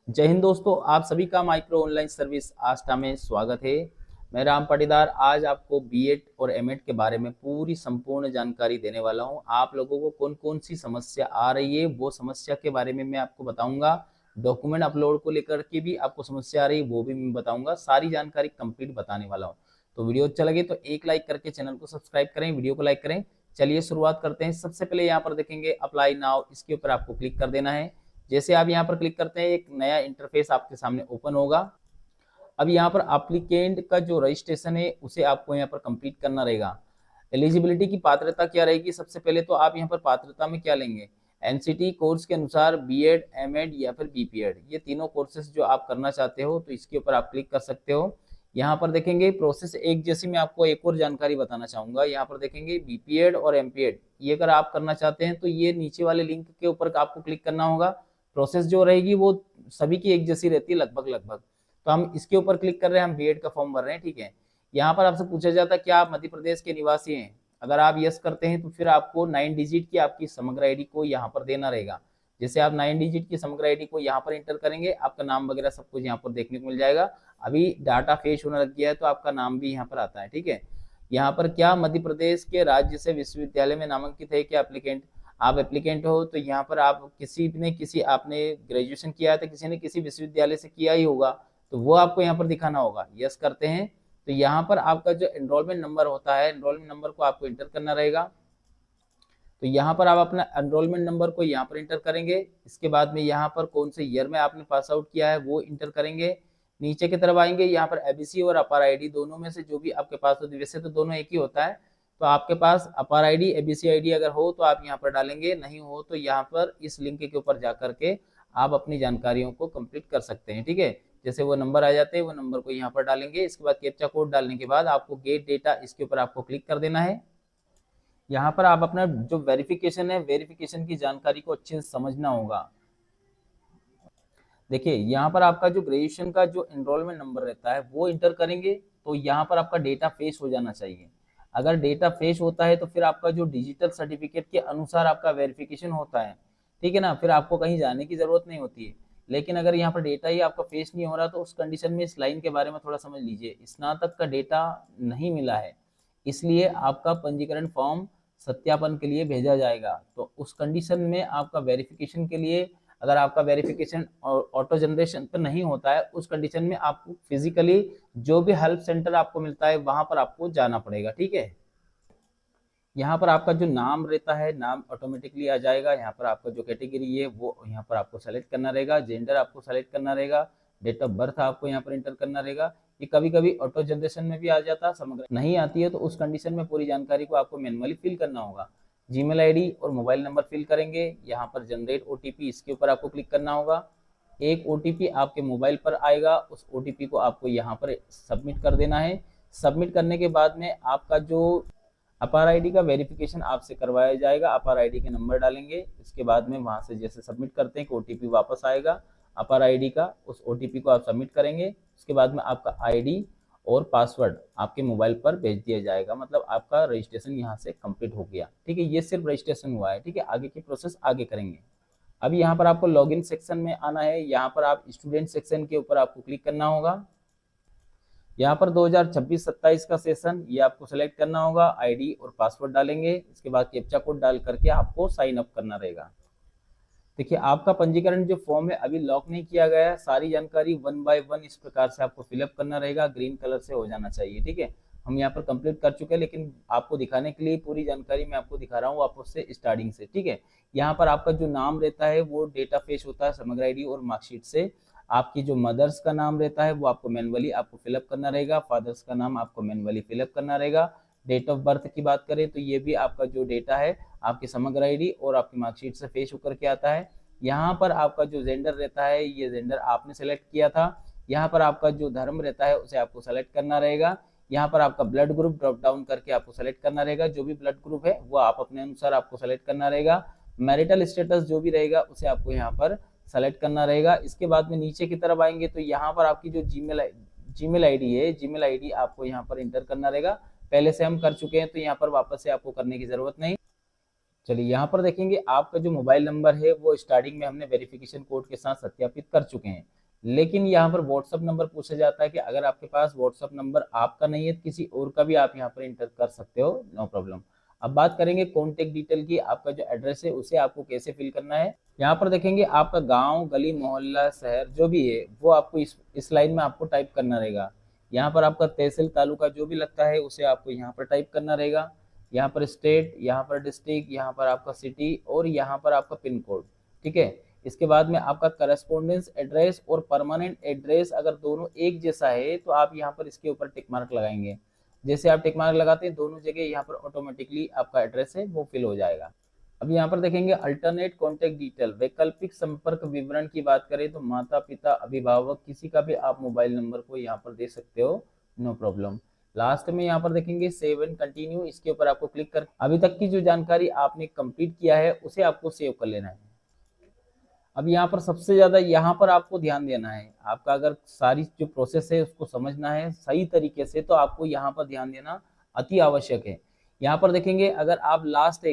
जय हिंद दोस्तों, आप सभी का माइक्रो ऑनलाइन सर्विस आस्था में स्वागत है। मैं राम पाटीदार आज आपको बीएड और एमएड के बारे में पूरी संपूर्ण जानकारी देने वाला हूं। आप लोगों को कौन कौन सी समस्या आ रही है वो समस्या के बारे में मैं आपको बताऊंगा। डॉक्यूमेंट अपलोड को लेकर के भी आपको समस्या आ रही है वो भी मैं बताऊंगा। सारी जानकारी कंप्लीट बताने वाला हूँ। तो वीडियो अच्छा लगे तो एक लाइक करके चैनल को सब्सक्राइब करें, वीडियो को लाइक करें। चलिए शुरुआत करते हैं। सबसे पहले यहाँ पर देखेंगे अप्लाई नाउ, इसके ऊपर आपको क्लिक कर देना है। जैसे आप यहाँ पर क्लिक करते हैं एक नया इंटरफेस आपके सामने ओपन होगा। अब यहाँ पर एप्लीकेंट का जो रजिस्ट्रेशन है उसे आपको यहाँ पर कंप्लीट करना रहेगा। एलिजिबिलिटी की पात्रता क्या रहेगी, सबसे पहले तो आप यहाँ पर पात्रता में क्या लेंगे, एनसीटी कोर्स के अनुसार बीएड, एमएड या फिर बीपीएड, ये तीनों कोर्सेज जो आप करना चाहते हो तो इसके ऊपर आप क्लिक कर सकते हो। यहाँ पर देखेंगे प्रोसेस एक जैसी। मैं आपको एक और जानकारी बताना चाहूंगा। यहाँ पर देखेंगे बीपीएड और एमपीएड, ये अगर आप करना चाहते हैं तो ये नीचे वाले लिंक के ऊपर आपको क्लिक करना होगा। प्रोसेस जो रहेगी वो सभी की एक जैसी रहती है लगभग लगभग। तो हम इसके ऊपर क्लिक कर रहे हैं, हम बीएड का फॉर्म भर रहे हैं, ठीक है। यहाँ पर आपसे पूछा जाता है क्या आप मध्य प्रदेश के निवासी हैं। अगर आप यस करते हैं तो फिर आपको 9 डिजिट की आपकी समग्र आईडी को यहाँ पर देना रहेगा। जैसे आप 9 डिजिट की समग्र आईडी को यहाँ पर इंटर करेंगे, आपका नाम वगैरह सब कुछ यहाँ पर देखने को मिल जाएगा। अभी डाटा फेच होने लग गया है तो आपका नाम भी यहाँ पर आता है, ठीक है। यहाँ पर क्या मध्य प्रदेश के राज्य से विश्वविद्यालय में नामांकित है क्या एप्लीकेंट। आप एप्लीकेंट हो तो यहाँ पर आप किसी आपने ग्रेजुएशन किया है तो किसी ने किसी विश्वविद्यालय से किया ही होगा, तो वो आपको यहाँ पर दिखाना होगा। यस करते हैं तो यहाँ पर आपका जो एनरोलमेंट नंबर होता है, एनरोलमेंट नंबर को आपको इंटर करना रहेगा। तो यहाँ पर आप अपना एनरोलमेंट नंबर को यहाँ पर इंटर करेंगे। इसके बाद में यहाँ पर कौन से ईयर में आपने पास आउट किया है वो इंटर करेंगे। नीचे की तरफ आएंगे, यहाँ पर एबीसी और अपार आईडी दोनों में से जो भी आपके पास हो, वैसे तो दोनों एक ही होता है। तो आपके पास अपार आईडी एबीसी आईडी अगर हो तो आप यहाँ पर डालेंगे, नहीं हो तो यहाँ पर इस लिंक के ऊपर जा करके आप अपनी जानकारियों को कंप्लीट कर सकते हैं, ठीक है। जैसे वो नंबर आ जाते हैं वो नंबर को यहाँ पर डालेंगे। इसके बाद कैप्चा कोड डालने के बाद आपको गेट डेटा, इसके ऊपर आपको क्लिक कर देना है। यहाँ पर आप अपना जो वेरिफिकेशन है, वेरिफिकेशन की जानकारी को अच्छे से समझना होगा। देखिए यहाँ पर आपका जो ग्रेजुएशन का जो एनरोलमेंट नंबर रहता है वो इंटर करेंगे तो यहाँ पर आपका डेटा फेच हो जाना चाहिए। अगर डेटा फेच होता है तो फिर आपका जो डिजिटल सर्टिफिकेट के अनुसार आपका वेरिफिकेशन होता है, ठीक है ना, फिर आपको कहीं जाने की जरूरत नहीं होती है। लेकिन अगर यहाँ पर डेटा ही आपका फेच नहीं हो रहा तो उस कंडीशन में इस लाइन के बारे में थोड़ा समझ लीजिए। स्नातक का डेटा नहीं मिला है, इसलिए आपका पंजीकरण फॉर्म सत्यापन के लिए भेजा जाएगा। तो उस कंडीशन में आपका वेरिफिकेशन के लिए, अगर आपका वेरिफिकेशन ऑटो जनरेशन पर नहीं होता है, उस कंडीशन में आपको फिजिकली जो भी हेल्प सेंटर आपको मिलता है वहां पर आपको जाना पड़ेगा, ठीक है। यहाँ पर आपका जो नाम रहता है, नाम ऑटोमेटिकली आ जाएगा। यहाँ पर आपका जो कैटेगरी है वो यहाँ पर आपको सेलेक्ट करना रहेगा, जेंडर आपको सेलेक्ट करना रहेगा, डेट ऑफ बर्थ आपको यहाँ पर इंटर करना रहेगा। ये कभी कभी ऑटो जनरेशन में भी आ जाता है, समग्र नहीं आती है तो उस कंडीशन में पूरी जानकारी को आपको मैनुअली फिल करना होगा। जीमेल आईडी और मोबाइल नंबर फिल करेंगे। यहाँ पर जनरेट ओटीपी, इसके ऊपर आपको क्लिक करना होगा। एक ओटीपी आपके मोबाइल पर आएगा, उस ओटीपी को आपको यहाँ पर सबमिट कर देना है। सबमिट करने के बाद में आपका जो अपार आईडी का वेरिफिकेशन आपसे करवाया जाएगा। अपार आईडी के नंबर डालेंगे, इसके बाद में वहां से जैसे सबमिट करते हैं कि ओटीपी वापस आएगा अपार आईडी का, उस ओटीपी को आप सबमिट करेंगे। उसके बाद में आपका आईडी और पासवर्ड आपके मोबाइल पर भेज दिया जाएगा। मतलब आपका रजिस्ट्रेशन यहाँ से कंप्लीट हो गया, ठीक है। ये सिर्फ रजिस्ट्रेशन हुआ है, ठीक है। आगे की प्रोसेस आगे करेंगे। अभी यहाँ पर आपको लॉगिन सेक्शन में आना है। यहाँ पर आप स्टूडेंट सेक्शन के ऊपर आपको क्लिक करना होगा। यहाँ पर 2026-27 का सेशन ये आपको सेलेक्ट करना होगा। आईडी और पासवर्ड डालेंगे, इसके बाद कैप्चा कोड डाल करके आपको साइन अप करना रहेगा। देखिए आपका पंजीकरण जो फॉर्म है अभी लॉक नहीं किया गया है। सारी जानकारी 1 बाय 1 इस प्रकार से आपको फिलअप करना रहेगा। ग्रीन कलर से हो जाना चाहिए, ठीक है। हम यहाँ पर कंप्लीट कर चुके हैं, लेकिन आपको दिखाने के लिए पूरी जानकारी मैं आपको दिखा रहा हूँ वापस से स्टार्टिंग से, ठीक है। यहाँ पर आपका जो नाम रहता है वो डेटा फेच होता है समग्र आईडी और मार्कशीट से। आपकी जो मदर्स का नाम रहता है वो आपको मैनुअली आपको फिलअप करना रहेगा। फादर्स का नाम आपको मैनुअली फिलअप करना रहेगा। डेट ऑफ बर्थ की बात करें तो ये भी आपका जो डेटा है आपकी समग्र आईडी और आपकी मार्कशीट से फेच होकर के आता है। यहाँ पर आपका जो जेंडर रहता है ये जेंडर आपने सेलेक्ट किया था। यहाँ पर आपका जो धर्म रहता है उसे आपको सेलेक्ट करना रहेगा। यहाँ पर आपका ब्लड ग्रुप ड्रॉप डाउन करके आपको सेलेक्ट करना रहेगा। जो भी ब्लड ग्रुप है वो आप अपने अनुसार आपको सेलेक्ट करना रहेगा। मैरिटल स्टेटस जो भी रहेगा उसे आपको यहाँ पर सेलेक्ट करना रहेगा। इसके बाद में नीचे की तरफ आएंगे तो यहाँ पर आपकी जो जीमेल आईडी है, जीमेल आईडी आपको यहाँ पर इंटर करना रहेगा। पहले से हम कर चुके हैं तो यहाँ पर वापस से आपको करने की जरूरत नहीं। चलिए यहाँ पर देखेंगे आपका जो मोबाइल नंबर है वो स्टार्टिंग में हमने वेरिफिकेशन कोड के साथ सत्यापित कर चुके हैं, लेकिन यहाँ पर व्हाट्सअप नंबर पूछा जाता है कि अगर आपके पास व्हाट्सअप नंबर आपका नहीं है तो किसी और का भी आप यहाँ पर इंटर कर सकते हो, नो प्रॉब्लम। अब बात करेंगे कॉन्टेक्ट डिटेल की, आपका जो एड्रेस है उसे आपको कैसे फिल करना है। यहाँ पर देखेंगे आपका गाँव, गली, मोहल्ला, शहर जो भी है वो आपको इस लाइन में आपको टाइप करना रहेगा। यहाँ पर आपका तहसील, तालुका जो भी लगता है उसे आपको यहाँ पर टाइप करना रहेगा। यहाँ पर स्टेट, यहाँ पर डिस्ट्रिक्ट, यहाँ पर आपका सिटी और यहाँ पर आपका पिन कोड, ठीक है। इसके बाद में आपका करस्पॉन्डेंस एड्रेस और परमानेंट एड्रेस अगर दोनों एक जैसा है तो आप यहाँ पर इसके ऊपर टिक मार्क लगाएंगे। जैसे आप टिक मार्क लगाते हैं दोनों जगह यहाँ पर ऑटोमेटिकली आपका एड्रेस है वो फिल हो जाएगा। अब यहाँ पर देखेंगे अल्टरनेट कॉन्टेक्ट डिटेल, वैकल्पिक संपर्क विवरण की बात करें तो माता पिता, अभिभावक, किसी का भी आप मोबाइल नंबर को यहाँ पर दे सकते हो, नो प्रॉब्लम। लास्ट में यहाँ पर देखेंगे सेव एंड कंटिन्यू, इसके ऊपर आपको क्लिक कर अभी तक की जो जानकारी आपने कंप्लीट किया है उसे आपको सेव कर लेना है। अब यहाँ पर सबसे ज्यादा यहाँ पर आपको ध्यान देना है, आपका अगर सारी जो प्रोसेस है उसको समझना है सही तरीके से तो आपको यहाँ पर ध्यान देना अति आवश्यक है। यहाँ पर देखेंगे अगर आप लास्ट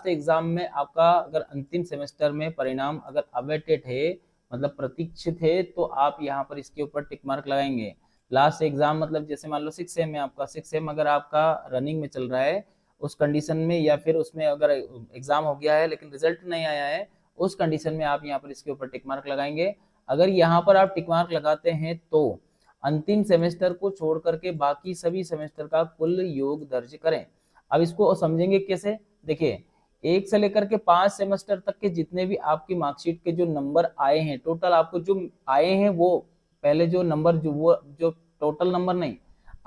एग्जाम में आपका अगर अंतिम सेमेस्टर में परिणाम अगर अवेटेड है मतलब प्रतीक्षित है तो आप यहाँ पर इसके ऊपर टिक मार्क लगाएंगे। लास्ट एग्जाम मतलब जैसे मान लो 6 सेम में आपका 6 सेम अगर आपका रनिंग में चल रहा है उस कंडीशन में, या फिर उसमें अगर एग्जाम हो गया है लेकिन रिजल्ट नहीं आया है उस कंडीशन में आप यहाँ पर इसके ऊपर टिक मार्क लगाएंगे। अगर यहाँ पर आप टिक मार्क लगाते हैं तो अंतिम सेमेस्टर को छोड़ करके बाकी सभी सेमेस्टर का कुल योग दर्ज करें। अब इसको समझेंगे कैसे, देखिए 1 से लेकर के 5 सेमेस्टर तक के जितने भी आपकी मार्कशीट के जो नंबर आए हैं, टोटल आपको जो आए हैं वो पहले जो नंबर जो टोटल नंबर नहीं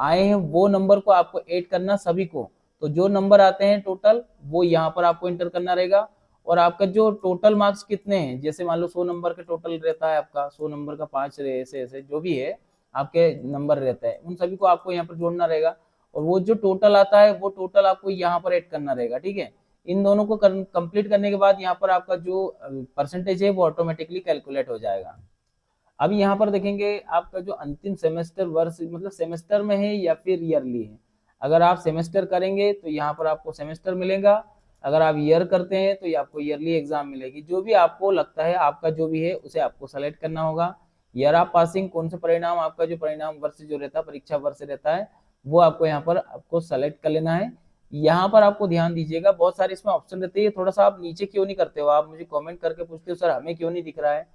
आए हैं वो नंबर को आपको ऐड करना सभी को। तो जो नंबर आते हैं टोटल वो यहाँ पर आपको एंटर करना रहेगा। और आपका जो टोटल मार्क्स कितने हैं, जैसे मान लो 100 नंबर का टोटल रहता है आपका, 100 नंबर का 5 ऐसे ऐसे जो भी है आपके नंबर रहता है उन सभी को आपको यहाँ पर जोड़ना रहेगा। और वो जो टोटल आता है वो टोटल आपको यहाँ पर ऐड करना रहेगा, ठीक है। इन दोनों को कंप्लीट करने के बाद यहाँ पर आपका जो परसेंटेज है वो ऑटोमेटिकली कैलकुलेट हो जाएगा। अब यहाँ पर देखेंगे आपका जो अंतिम सेमेस्टर वर्ष मतलब सेमेस्टर में है या फिर ईयरली है। अगर आप सेमेस्टर करेंगे तो यहाँ पर आपको सेमेस्टर मिलेगा, अगर आप ईयर करते हैं तो ये आपको ईयरली एग्जाम मिलेगी। जो भी आपको लगता है आपका जो भी है उसे आपको सेलेक्ट करना होगा। ईयर ऑफ पासिंग कौन से परिणाम, आपका जो परिणाम वर्ष जो रहता है परीक्षा वर्ष रहता है वो आपको यहाँ पर आपको सेलेक्ट कर लेना है। यहाँ पर आपको ध्यान दीजिएगा बहुत सारे इसमें ऑप्शन रहते हैं, थोड़ा सा आप नीचे क्यों नहीं करते हो, आप मुझे कमेंट करके पूछते हो सर हमें क्यों नहीं दिख रहा है।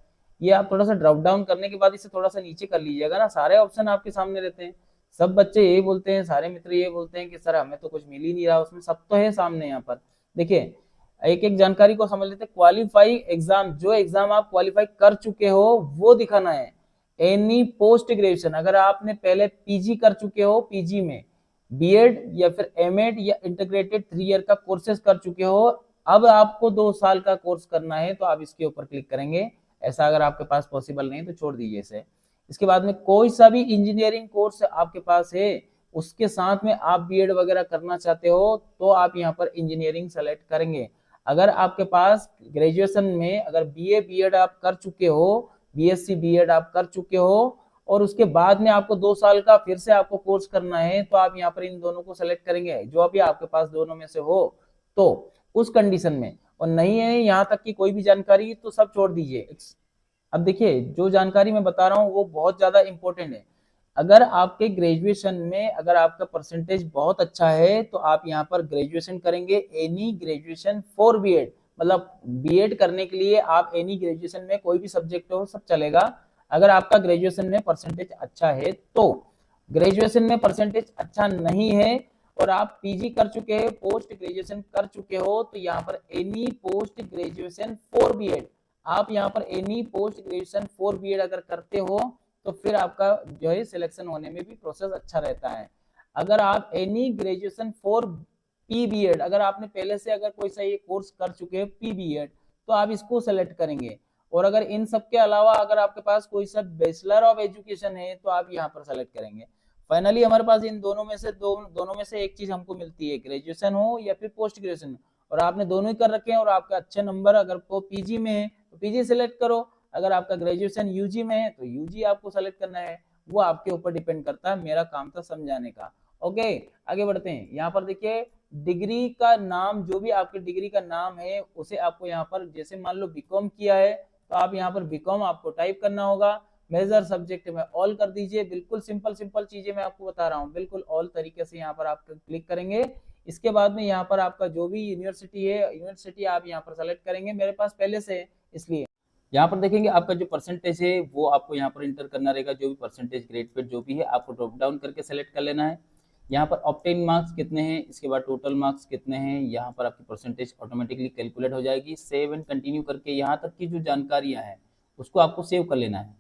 ये आप थोड़ा सा ड्रॉप डाउन करने के बाद इसे थोड़ा सा नीचे कर लीजिएगा ना, सारे ऑप्शन आपके सामने रहते हैं। सब बच्चे यही बोलते हैं, सारे मित्र ये बोलते हैं कि सर हमें तो कुछ मिल ही नहीं रहा, उसमें सब तो है सामने। यहाँ पर देखिए एक एक जानकारी को समझ लेते हैं। क्वालिफाई एग्जाम, जो एग्जाम आप क्वालिफाई कर चुके हो वो दिखाना है। एनी पोस्ट ग्रेजुएशन, अगर आपने पहले पीजी कर चुके हो, पीजी में बीएड या फिर एमएड या इंटीग्रेटेड 3 ईयर का कोर्सेज कर चुके हो, अब आपको 2 साल का कोर्स करना है तो आप इसके ऊपर क्लिक करेंगे। ऐसा अगर आपके पास पॉसिबल नहीं तो छोड़ दीजिए इसे। इसके बाद में कोई सा भी इंजीनियरिंग कोर्स आपके पास है उसके साथ में आप बीएड वगैरह करना चाहते हो तो आप यहाँ पर इंजीनियरिंग सेलेक्ट करेंगे। अगर आपके पास ग्रेजुएशन में अगर बीए बीएड आप कर चुके हो, बीएससी बीएड आप कर चुके हो और उसके बाद में आपको 2 साल का फिर से आपको कोर्स करना है तो आप यहाँ पर इन दोनों को सेलेक्ट करेंगे। जो अभी आपके पास दोनों में से हो तो उस कंडीशन में, और नहीं है यहाँ तक की कोई भी जानकारी तो सब छोड़ दीजिए। अब देखिए जो जानकारी मैं बता रहा हूँ वो बहुत ज्यादा इंपॉर्टेंट है। अगर आपके ग्रेजुएशन में अगर आपका परसेंटेज बहुत अच्छा है तो आप यहाँ पर ग्रेजुएशन करेंगे एनी ग्रेजुएशन फॉर बीएड, मतलब बीएड करने के लिए आप एनी ग्रेजुएशन में कोई भी सब्जेक्ट हो सब चलेगा। अगर आपका ग्रेजुएशन में परसेंटेज अच्छा है तो, ग्रेजुएशन में परसेंटेज अच्छा नहीं है और आप पीजी कर चुके हैं, पोस्ट ग्रेजुएशन कर चुके हो तो यहाँ पर any post graduation for B Ed, आप यहाँ पर any post graduation for B Ed अगर करते हो तो फिर आपका जो है सिलेक्शन होने में भी प्रोसेस अच्छा रहता है। अगर आप एनी ग्रेजुएशन फॉर पीबीएड, अगर आपने पहले से अगर कोई सा ये कोर्स कर चुके हैं पीबीएड तो आप इसको सेलेक्ट करेंगे। और अगर इन सब के अलावा अगर आपके पास कोई सा बैचलर ऑफ एजुकेशन है तो आप यहाँ पर सेलेक्ट करेंगे। फाइनली हमारे पास इन दोनों में से एक चीज हमको मिलती है, ग्रेजुएशन हो या फिर पोस्ट ग्रेजुएशन, और आपने दोनों ही कर रखे हैं और आपके अच्छे नंबर अगर को पीजी में है तो पीजी सेलेक्ट करो, अगर आपका ग्रेजुएशन यूजी में है तो यूजी आपको सेलेक्ट करना है। वो आपके ऊपर डिपेंड करता है, मेरा काम था समझाने का। ओके आगे बढ़ते हैं। यहाँ पर देखिए डिग्री का नाम, जो भी आपकी डिग्री का नाम है उसे आपको यहाँ पर, जैसे मान लो बीकॉम किया है तो आप यहाँ पर बीकॉम आपको टाइप करना होगा। मेजर सब्जेक्ट में ऑल कर दीजिए। बिल्कुल सिंपल सिंपल चीजें मैं आपको बता रहा हूँ, बिल्कुल ऑल तरीके से यहाँ पर आप क्लिक करेंगे। इसके बाद में यहाँ पर आपका जो भी यूनिवर्सिटी है, यूनिवर्सिटी आप यहाँ पर सेलेक्ट करेंगे। मेरे पास पहले से है इसलिए यहाँ पर देखेंगे आपका जो परसेंटेज है वो आपको यहाँ पर इंटर करना रहेगा। जो भी परसेंटेज ग्रेड पे जो भी है आपको ड्रॉप डाउन करके सेलेक्ट कर लेना है। यहाँ पर ऑब्टेन मार्क्स कितने हैं, इसके बाद टोटल मार्क्स कितने हैं, यहाँ पर आपकी परसेंटेज ऑटोमेटिकली कैलकुलेट हो जाएगी। सेव एंड कंटिन्यू करके यहाँ तक की जो जानकारियाँ हैं उसको आपको सेव कर लेना है।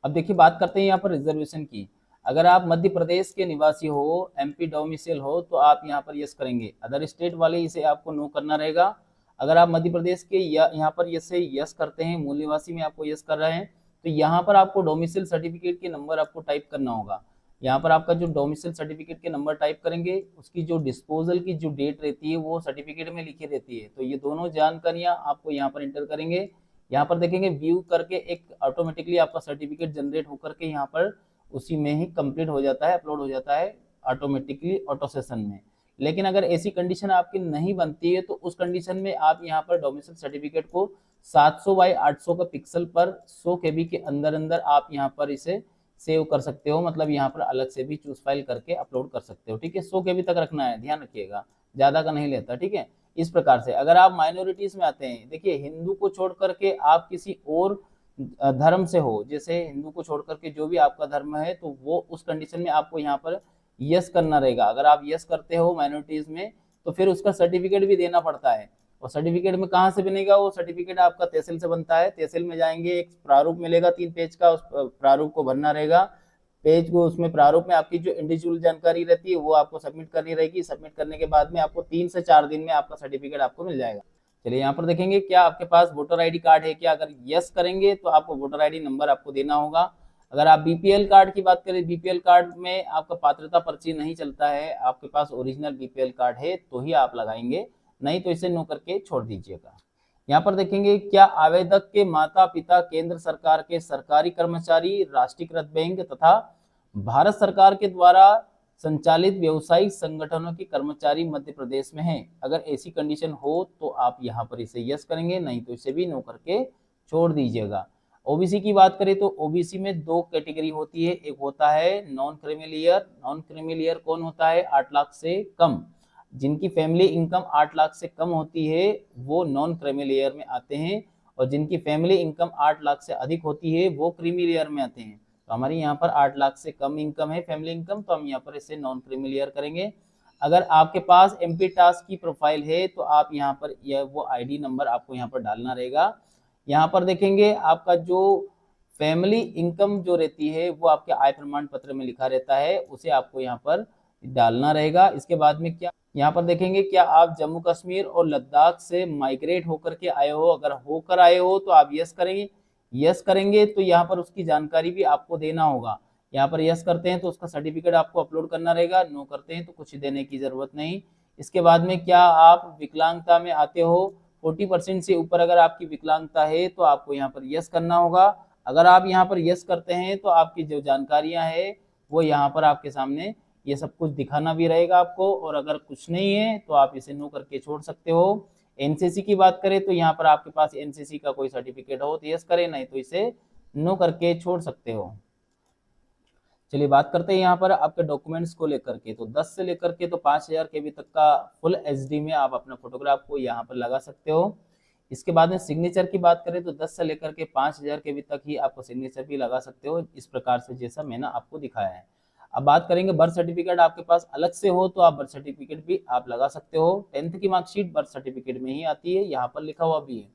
अब देखिए बात करते हैं यहाँ पर रिजर्वेशन की। अगर आप मध्य प्रदेश के निवासी हो, एमपी डोमिसाइल हो, तो आप यहाँ पर यस करेंगे। अदर स्टेट वाले इसे आपको नो करना रहेगा। अगर आप मध्य प्रदेश के यहाँ पर यस करते हैं, मूल निवासी में आपको यस कर रहे हैं, तो यहाँ पर आपको डोमिसाइल सर्टिफिकेट के नंबर आपको टाइप करना होगा। यहाँ पर आपका जो डोमिसाइल सर्टिफिकेट के नंबर टाइप करेंगे, उसकी जो डिस्पोजल की जो डेट रहती है वो सर्टिफिकेट में लिखी रहती है। तो ये दोनों जानकारियां आपको यहाँ पर इंटर करेंगे। यहाँ पर देखेंगे व्यू करके एक ऑटोमेटिकली आपका सर्टिफिकेट जनरेट होकर के यहाँ पर उसी में ही कंप्लीट हो जाता है, अपलोड हो जाता है ऑटोमेटिकली ऑटो सेशन में। लेकिन अगर ऐसी कंडीशन आपकी नहीं बनती है तो उस कंडीशन में आप यहाँ पर डोमिसाइल सर्टिफिकेट को 700 बाई 800 का पिक्सल पर 100 KB के अंदर अंदर आप यहाँ पर इसे सेव कर सकते हो। मतलब यहाँ पर अलग से भी चूज फाइल करके अपलोड कर सकते हो। ठीक है, 100 KB तक रखना है, ध्यान रखिएगा, ज्यादा का नहीं लेता। ठीक है, इस प्रकार से। अगर आप माइनॉरिटीज में आते हैं, देखिए हिंदू को छोड़ करके आप किसी और धर्म से हो, जैसे हिंदू को छोड़ करके जो भी आपका धर्म है, तो वो उस कंडीशन में आपको यहाँ पर यस करना रहेगा। अगर आप यस करते हो माइनॉरिटीज में तो फिर उसका सर्टिफिकेट भी देना पड़ता है। और सर्टिफिकेट में कहाँ से बनेगा वो सर्टिफिकेट, आपका तहसील से बनता है। तहसील में जाएंगे, एक प्रारूप मिलेगा 3 पेज का, उस प्रारूप को भरना रहेगा। पेज को, उसमें प्रारूप में आपकी जो इंडिविजुअल जानकारी रहती है वो आपको सबमिट करनी रहेगी। सबमिट करने के बाद में आपको 3 से 4 दिन में आपका सर्टिफिकेट आपको मिल जाएगा। चलिए यहाँ पर देखेंगे क्या आपके पास वोटर आईडी कार्ड है क्या। अगर यस करेंगे तो आपको वोटर आईडी नंबर आपको देना होगा। अगर आप बीपीएल कार्ड की बात करें, बीपीएल कार्ड में आपका पात्रता पर्ची नहीं चलता है, आपके पास ओरिजिनल बीपीएल कार्ड है तो ही आप लगाएंगे, नहीं तो इसे नो करके छोड़ दीजिएगा। यहाँ पर देखेंगे क्या आवेदक के माता पिता केंद्र सरकार के सरकारी कर्मचारी, राष्ट्रीयकृत बैंक तथा भारत सरकार के द्वारा संचालित व्यवसायिक संगठनों के कर्मचारी मध्य प्रदेश में हैं। अगर ऐसी कंडीशन हो तो आप यहाँ पर इसे यस करेंगे, नहीं तो इसे भी नो करके छोड़ दीजिएगा। ओबीसी की बात करें तो ओबीसी में 2 कैटेगरी होती है। एक होता है नॉन क्रीमिलियर। नॉन क्रीमिलियर कौन होता है, 8 लाख से कम, जिनकी फैमिली इनकम 8 लाख से कम होती है वो नॉन क्रीमी लेयर में आते हैं। और जिनकी फैमिली इनकम 8 लाख से अधिक होती है वो क्रीमी लेयर में आते हैं। तो हमारी यहाँ पर 8 लाख से कम इनकम है फैमिली इनकम, तो हम यहाँ पर इसे नॉन क्रीमी लेयर करेंगे। अगर आपके पास एमपी टास्क की प्रोफाइल है तो आप यहाँ पर वो आईडी नंबर आपको यहाँ पर डालना रहेगा। यहाँ पर देखेंगे आपका जो फैमिली इनकम जो रहती है वो आपके आय प्रमाण पत्र में लिखा रहता है, उसे आपको यहाँ पर डालना रहेगा। इसके बाद में क्या, यहाँ पर देखेंगे क्या आप जम्मू कश्मीर और लद्दाख से माइग्रेट होकर के आए हो। अगर होकर आए हो तो आप यस करेंगे। यस करेंगे तो यहाँ पर उसकी जानकारी भी आपको देना होगा। यहाँ पर यस करते हैं तो उसका सर्टिफिकेट आपको अपलोड करना रहेगा, नो करते हैं तो कुछ देने की जरूरत नहीं। इसके बाद में क्या आप विकलांगता में आते हो, 40% से ऊपर अगर आपकी विकलांगता है तो आपको यहाँ पर यस करना होगा। अगर आप यहाँ पर यस करते हैं तो आपकी जो जानकारियां है वो यहाँ पर आपके सामने ये सब कुछ दिखाना भी रहेगा आपको। और अगर कुछ नहीं है तो आप इसे नो करके छोड़ सकते हो। एनसीसी की बात करें तो यहाँ पर आपके पास एनसीसी का कोई सर्टिफिकेट हो तो यस करें, नहीं तो इसे नो करके छोड़ सकते हो। चलिए बात करते हैं यहाँ पर आपके डॉक्यूमेंट्स को लेकर के। तो 10 से लेकर के तो 5000 KB तक का फुल एचडी में आप अपना फोटोग्राफ को यहाँ पर लगा सकते हो। इसके बाद में सिग्नेचर की बात करें तो 10 से लेकर के 5000 KB तक ही आपको सिग्नेचर भी लगा सकते हो, इस प्रकार से जैसा मैंने आपको दिखाया है। अब बात करेंगे बर्थ सर्टिफिकेट आपके पास अलग से हो तो आप बर्थ सर्टिफिकेट भी आप लगा सकते हो। 10th की मार्कशीट बर्थ सर्टिफिकेट में ही आती है, यहाँ पर लिखा हुआ भी है।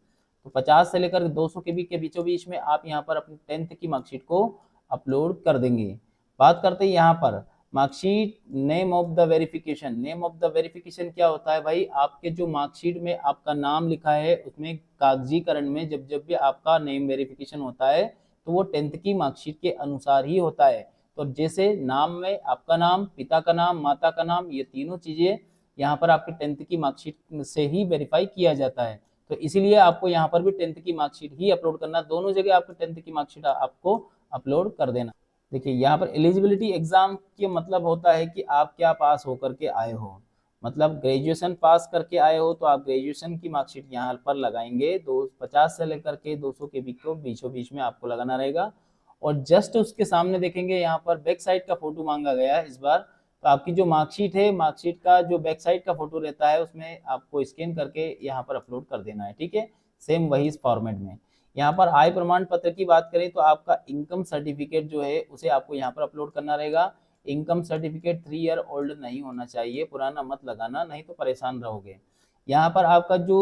तो 50 से लेकर 200 KB के बीचों बीच में आप यहाँ पर अपनी 10th की मार्कशीट को अपलोड कर देंगे। बात करते हैं यहाँ पर marksheet name of the verification. Name of the verification क्या होता है भाई, आपके जो मार्कशीट में आपका नाम लिखा है उसमें कागजीकरण में जब जब भी आपका नेम वेरिफिकेशन होता है तो वो 10th की मार्कशीट के अनुसार ही होता है। तो जैसे नाम में आपका नाम, पिता का नाम, माता का नाम, ये तीनों चीजें यहाँ पर आपके 10th की मार्कशीट से ही वेरीफाई किया जाता है। तो इसीलिए आपको यहाँ पर भी 10th की मार्कशीट ही अपलोड करना, दोनों जगह आपको 10th की मार्कशीट आपको अपलोड कर देना। देखिए यहाँ पर एलिजिबिलिटी एग्जाम के मतलब होता है कि आप क्या पास होकर के आए हो। मतलब ग्रेजुएशन पास करके आए हो तो आप ग्रेजुएशन की मार्कशीट यहाँ पर लगाएंगे। 250 से लेकर के 200 के बीचों बीच में आपको लगाना रहेगा। और जस्ट उसके सामने देखेंगे यहाँ पर बैक साइड का फोटो मांगा गया है इस बार। तो आपकी जो मार्कशीट है, मार्कशीट का जो बैक साइड का फोटो रहता है उसमें आपको स्कैन करके यहाँ पर अपलोड कर देना है, ठीक है। सेम वही इस फॉर्मेट में। यहाँ पर आय प्रमाण पत्र की बात करें तो आपका इनकम सर्टिफिकेट जो है उसे आपको यहाँ पर अपलोड करना रहेगा। इनकम सर्टिफिकेट 3 ईयर ओल्ड नहीं होना चाहिए, पुराना मत लगाना, नहीं तो परेशान रहोगे। यहाँ पर आपका जो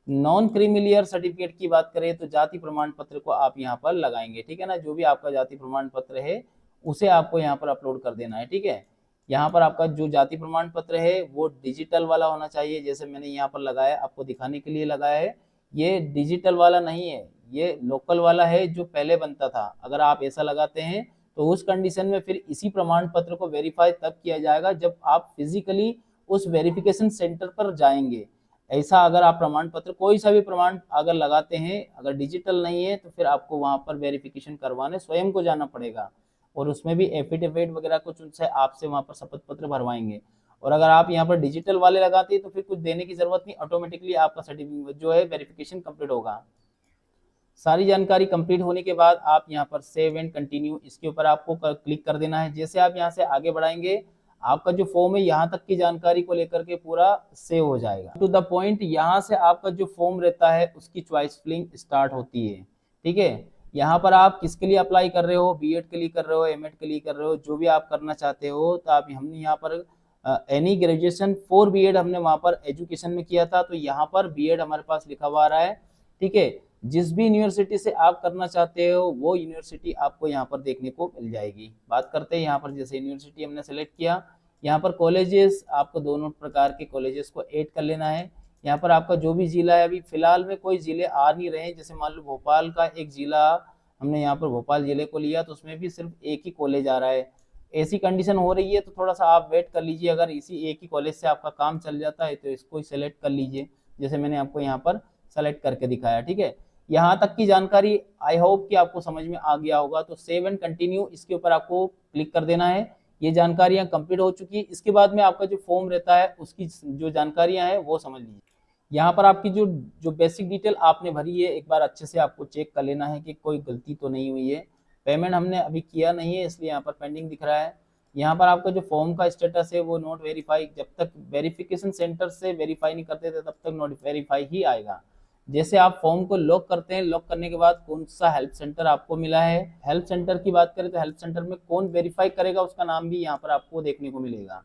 नॉन क्रीमिलियर सर्टिफिकेट की बात करें तो जाति प्रमाण पत्र को आप यहाँ पर लगाएंगे, ठीक है ना। जो भी आपका जाति प्रमाण पत्र है उसे आपको यहाँ पर अपलोड कर देना है, ठीक है। यहाँ पर आपका जो जाति प्रमाण पत्र है वो डिजिटल वाला होना चाहिए, जैसे मैंने यहाँ पर लगाया, आपको दिखाने के लिए लगाया है। ये डिजिटल वाला नहीं है, ये लोकल वाला है जो पहले बनता था। अगर आप ऐसा लगाते हैं तो उस कंडीशन में फिर इसी प्रमाण पत्र को वेरीफाई तब किया जाएगा जब आप फिजिकली उस वेरिफिकेशन सेंटर पर जाएंगे। ऐसा अगर आप प्रमाण पत्र कोई सा भी प्रमाण अगर लगाते हैं, अगर डिजिटल नहीं है तो फिर आपको वहां पर वेरिफिकेशन करवाने स्वयं को जाना पड़ेगा। और उसमें भी एफिडेविट वगैरह कुछ उनसे आपसे वहां पर शपथ पत्र भरवाएंगे। और अगर आप यहाँ पर डिजिटल वाले लगाते हैं तो फिर कुछ देने की जरूरत नहीं, ऑटोमेटिकली आपका सर्टिफिकेट जो है वेरिफिकेशन कंप्लीट होगा। सारी जानकारी कंप्लीट होने के बाद आप यहाँ पर सेव एंड कंटिन्यू, इसके ऊपर आपको क्लिक कर देना है। जैसे आप यहाँ से आगे बढ़ाएंगे आपका जो फॉर्म है यहाँ तक की जानकारी को लेकर के पूरा सेव हो जाएगा। टू द पॉइंट, यहाँ से आपका जो फॉर्म रहता है उसकी चॉइस फिलिंग स्टार्ट होती है, ठीक है। यहाँ पर आप किसके लिए अप्लाई कर रहे हो, बीएड के लिए कर रहे हो, एमएड के लिए कर रहे हो, जो भी आप करना चाहते हो। तो आप हमने यहाँ पर एनी ग्रेजुएशन फॉर बीएड हमने वहाँ पर एजुकेशन में किया था, तो यहाँ पर बीएड हमारे पास लिखा हुआ आ रहा है, ठीक है। जिस भी यूनिवर्सिटी से आप करना चाहते हो वो यूनिवर्सिटी आपको यहाँ पर देखने को मिल जाएगी। बात करते हैं यहाँ पर, जैसे यूनिवर्सिटी हमने सेलेक्ट किया, यहाँ पर कॉलेजेस आपको दोनों प्रकार के कॉलेजेस को ऐड कर लेना है। यहाँ पर आपका जो भी जिला है, अभी फिलहाल में कोई जिले आ नहीं रहे, जैसे मान लो भोपाल का एक जिला हमने यहाँ पर भोपाल जिले को लिया तो उसमें भी सिर्फ एक ही कॉलेज आ रहा है। ऐसी कंडीशन हो रही है तो थोड़ा सा आप वेट कर लीजिए। अगर इसी एक ही कॉलेज से आपका काम चल जाता है तो इसको ही सेलेक्ट कर लीजिए, जैसे मैंने आपको यहाँ पर सेलेक्ट करके दिखाया, ठीक है। यहाँ तक की जानकारी आई होप कि आपको समझ में आ गया होगा। तो सेव एंड कंटिन्यू, इसके ऊपर आपको क्लिक कर देना है। ये जानकारियां कंप्लीट हो चुकी है। इसके बाद में आपका जो फॉर्म रहता है उसकी जो जानकारियां हैं वो समझ लीजिए। यहाँ पर आपकी जो जो बेसिक डिटेल आपने भरी है एक बार अच्छे से आपको चेक कर लेना है कि कोई गलती तो नहीं हुई है। पेमेंट हमने अभी किया नहीं है इसलिए यहाँ पर पेंडिंग दिख रहा है। यहाँ पर आपका जो फॉर्म का स्टेटस है वो नॉट वेरीफाई, जब तक वेरिफिकेशन सेंटर से वेरीफाई नहीं करते थे तब तक नॉट वेरीफाई ही आएगा। जैसे आप फॉर्म को लॉक करते हैं, लॉक करने के बाद कौन सा हेल्प सेंटर आपको मिला है, हेल्प सेंटर की बात करें तो हेल्प सेंटर में कौन वेरीफाई करेगा उसका नाम भी यहाँ पर आपको देखने को मिलेगा।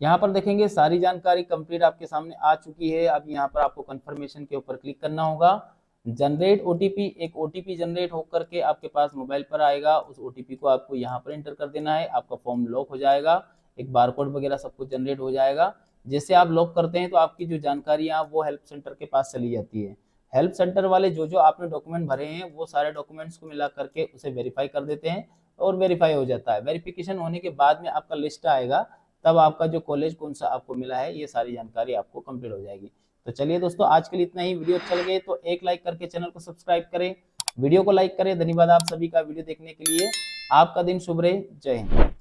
यहाँ पर देखेंगे सारी जानकारी कंप्लीट आपके सामने आ चुकी है। अब यहाँ पर आपको कंफर्मेशन के ऊपर क्लिक करना होगा। जनरेट ओटीपी, एक ओटीपी जनरेट होकर के आपके पास मोबाइल पर आएगा, उस ओटीपी को आपको यहाँ पर एंटर कर देना है। आपका फॉर्म लॉक हो जाएगा, एक बारकोड वगैरह सब कुछ जनरेट हो जाएगा। जैसे आप लॉक करते हैं तो आपकी जो जानकारियां वो हेल्प सेंटर के पास चली जाती है। हेल्प सेंटर वाले जो जो आपने डॉक्यूमेंट भरे हैं वो सारे डॉक्यूमेंट्स को मिला करके उसे वेरीफाई कर देते हैं और वेरीफाई हो जाता है। वेरिफिकेशन होने के बाद में आपका लिस्ट आएगा, तब आपका जो कॉलेज कौन सा आपको मिला है ये सारी जानकारी आपको कंप्लीट हो जाएगी। तो चलिए दोस्तों, आज के लिए इतना ही। वीडियो अच्छा लगे तो एक लाइक करके चैनल को सब्सक्राइब करें, वीडियो को लाइक करें। धन्यवाद आप सभी का वीडियो देखने के लिए। आपका दिन शुभ रहे। जय हिंद।